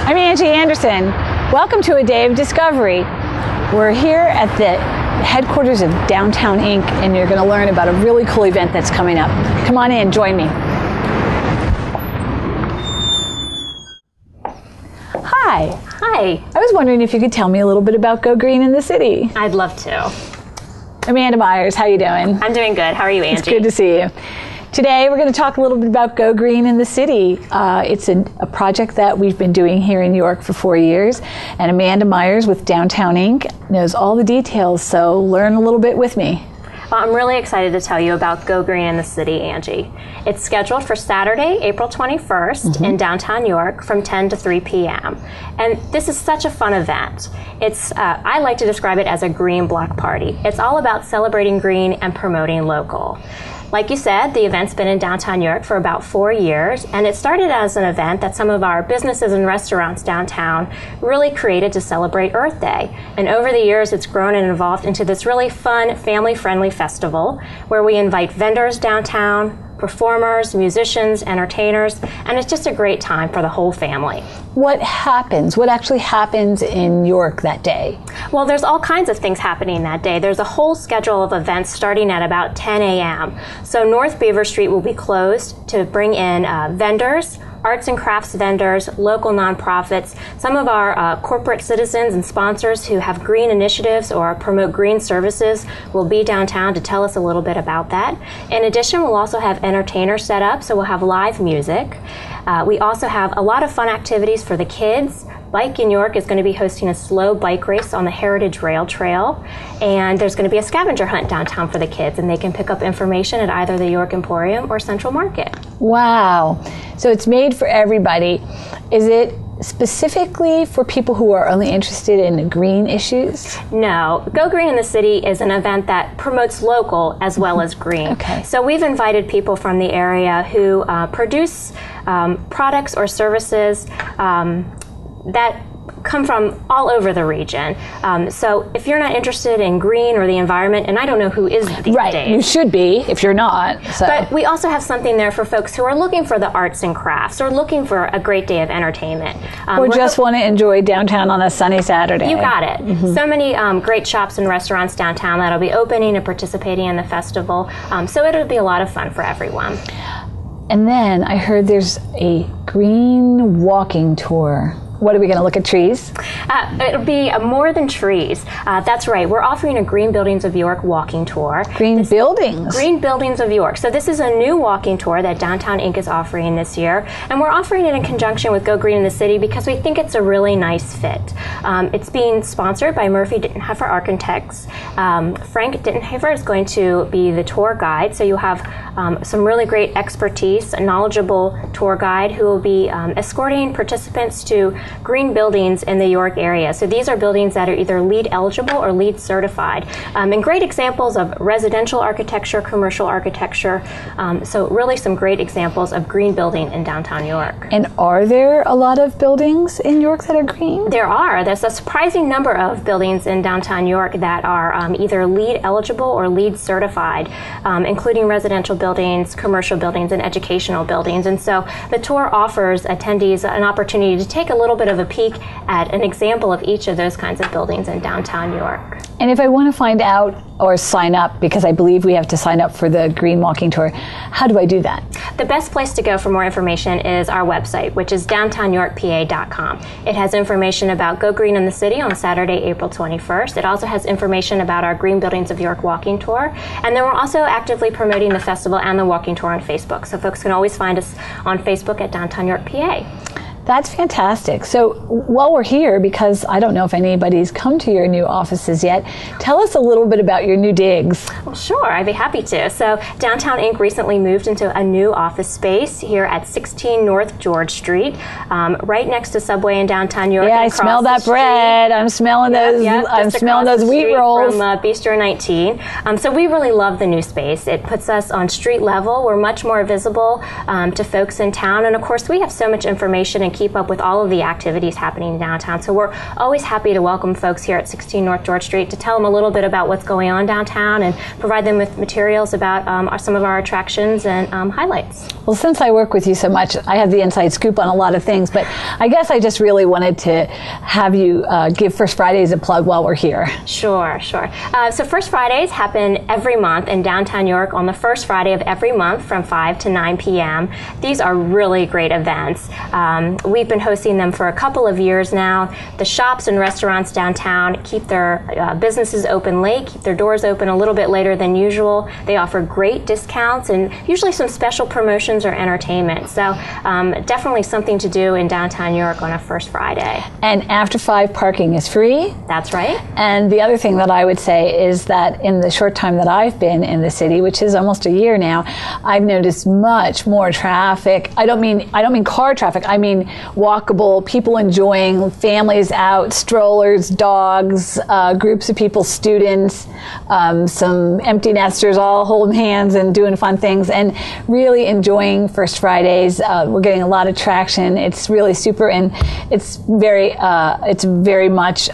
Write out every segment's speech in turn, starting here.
I'm Angie Anderson. Welcome to A Day of Discovery. We're here at the headquarters of Downtown Inc. and you're going to learn about a really cool event that's coming up. Come on in, join me. Hi. Hi. I was wondering if you could tell me a little bit about Go Green in the City. I'd love to. Amanda Myers, how you doing? I'm doing good. How are you, Angie? It's good to see you. Today we're going to talk a little bit about Go Green in the City. It's a project that we've been doing here in New York for 4 years, and Amanda Myers with Downtown Inc. knows all the details, so learn a little bit with me. Well, I'm really excited to tell you about Go Green in the City, Angie. It's scheduled for Saturday, April 21st in downtown York from 10 to 3 p.m. And this is such a fun event. I like to describe it as a green block party. It's all about celebrating green and promoting local. Like you said, the event's been in downtown York for about 4 years, and it started as an event that some of our businesses and restaurants downtown really created to celebrate Earth Day. And over the years, it's grown and evolved into this really fun, family-friendly festival where we invite vendors downtown, performers, musicians, entertainers, and it's just a great time for the whole family. What happens? What actually happens in York that day? Well, there's all kinds of things happening that day. There's a whole schedule of events starting at about 10 a.m. So North Beaver Street will be closed to bring in vendors, arts and crafts vendors, local nonprofits, some of our corporate citizens and sponsors who have green initiatives or promote green services will be downtown to tell us a little bit about that. In addition, we'll also have entertainers set up, so we'll have live music. We also have a lot of fun activities for the kids. Bike in York is going to be hosting a slow bike race on the Heritage Rail Trail, and there's going to be a scavenger hunt downtown for the kids, and they can pick up information at either the York Emporium or Central Market. Wow. So it's made for everybody. Is it specifically for people who are only interested in green issues? No. Go Green in the City is an event that promotes local as well as green. Okay. So we've invited people from the area who produce products or services that come from all over the region. So if you're not interested in green or the environment, and I don't know who is these days. You should be if you're not. So. But we also have something there for folks who are looking for the arts and crafts or looking for a great day of entertainment. Or just want to enjoy downtown on a sunny Saturday. You got it. So many great shops and restaurants downtown that'll be opening and participating in the festival. So it'll be a lot of fun for everyone. And then I heard there's a green walking tour. What are we going to look at, trees? It'll be more than trees. That's right. We're offering a Green Buildings of York walking tour. Green Buildings? Green Buildings of York. So this is a new walking tour that Downtown Inc. is offering this year. And we're offering it in conjunction with Go Green in the City because we think it's a really nice fit. It's being sponsored by Murphy Dittenhofer Architects. Frank Dittenhofer is going to be the tour guide. So you'll have some really great expertise, a knowledgeable tour guide who will be escorting participants to green buildings in the York area. So these are buildings that are either LEED eligible or LEED certified. And great examples of residential architecture, commercial architecture. So really some great examples of green building in downtown York. And are there a lot of buildings in York that are green? There are. There's a surprising number of buildings in downtown York that are either LEED eligible or LEED certified, including residential buildings, commercial buildings, and educational buildings. And so the tour offers attendees an opportunity to take a little bit of a peek at an example of each of those kinds of buildings in downtown York. And if I want to find out or sign up, because I believe we have to sign up for the Green Walking Tour, how do I do that? The best place to go for more information is our website, which is downtownyorkpa.com. It has information about Go Green in the City on Saturday, April 21st. It also has information about our Green Buildings of York walking tour. And then we're also actively promoting the festival and the walking tour on Facebook. So folks can always find us on Facebook at Downtown York PA. That's fantastic. So while we're here, because I don't know if anybody's come to your new offices yet, tell us a little bit about your new digs. Well, sure, I'd be happy to. So Downtown Inc. recently moved into a new office space here at 16 North George Street, right next to Subway in downtown York. Yeah, I smell that bread. I'm smelling those. I'm smelling those wheat rolls from Bistro 19. So we really love the new space. It puts us on street level. We're much more visible to folks in town, and of course, we have so much information and and keep up with all of the activities happening downtown. So we're always happy to welcome folks here at 16 North George Street to tell them a little bit about what's going on downtown and provide them with materials about some of our attractions and highlights. Well, since I work with you so much, I have the inside scoop on a lot of things, but I guess I just really wanted to have you give First Fridays a plug while we're here. Sure. So First Fridays happen every month in downtown York on the first Friday of every month from 5 to 9 p.m. These are really great events. We've been hosting them for a couple of years now. The shops and restaurants downtown keep their businesses open late, keep their doors open a little bit later than usual. They offer great discounts and usually some special promotions or entertainment. So definitely something to do in downtown York on a First Friday. And after 5, parking is free. That's right. And the other thing that I would say is that in the short time that I've been in the city, which is almost a year now, I've noticed much more traffic. I don't mean car traffic. I mean walkable, people enjoying, families out, strollers, dogs, groups of people, students, some empty nesters all holding hands and doing fun things and really enjoying First Fridays. We're getting a lot of traction. It's really super, and it's very much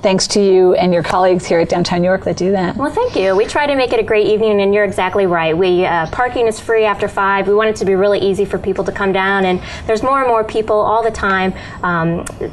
thanks to you and your colleagues here at Downtown York that do that. Well, thank you. We try to make it a great evening, and you're exactly right. Parking is free after 5. We want it to be really easy for people to come down, and there's more and more people all the time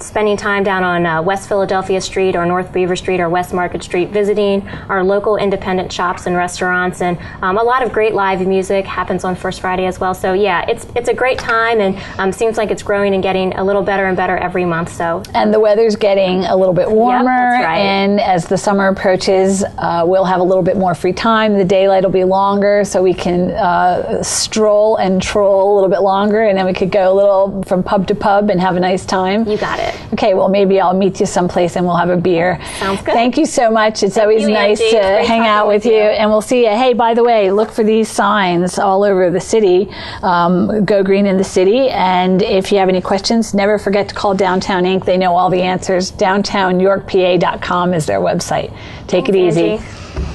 spending time down on West Philadelphia Street or North Beaver Street or West Market Street visiting our local independent shops and restaurants, and a lot of great live music happens on First Friday as well. So yeah, it's a great time, and seems like it's growing and getting a little better and better every month. So and the weather's getting a little bit warmer, that's right. And as the summer approaches, we'll have a little bit more free time. The daylight will be longer, so we can stroll and troll a little bit longer, and then we could go a little from pub to pub and have a nice time. You got it. Okay, well maybe I'll meet you someplace and we'll have a beer. Sounds good. Thank you so much. It's always nice to hang out with you, and we'll see you. Hey, by the way, look for these signs all over the city. Go Green in the City. And if you have any questions, never forget to call Downtown Inc. They know all the answers. DowntownYorkPA.com is their website. Take it easy. Angie.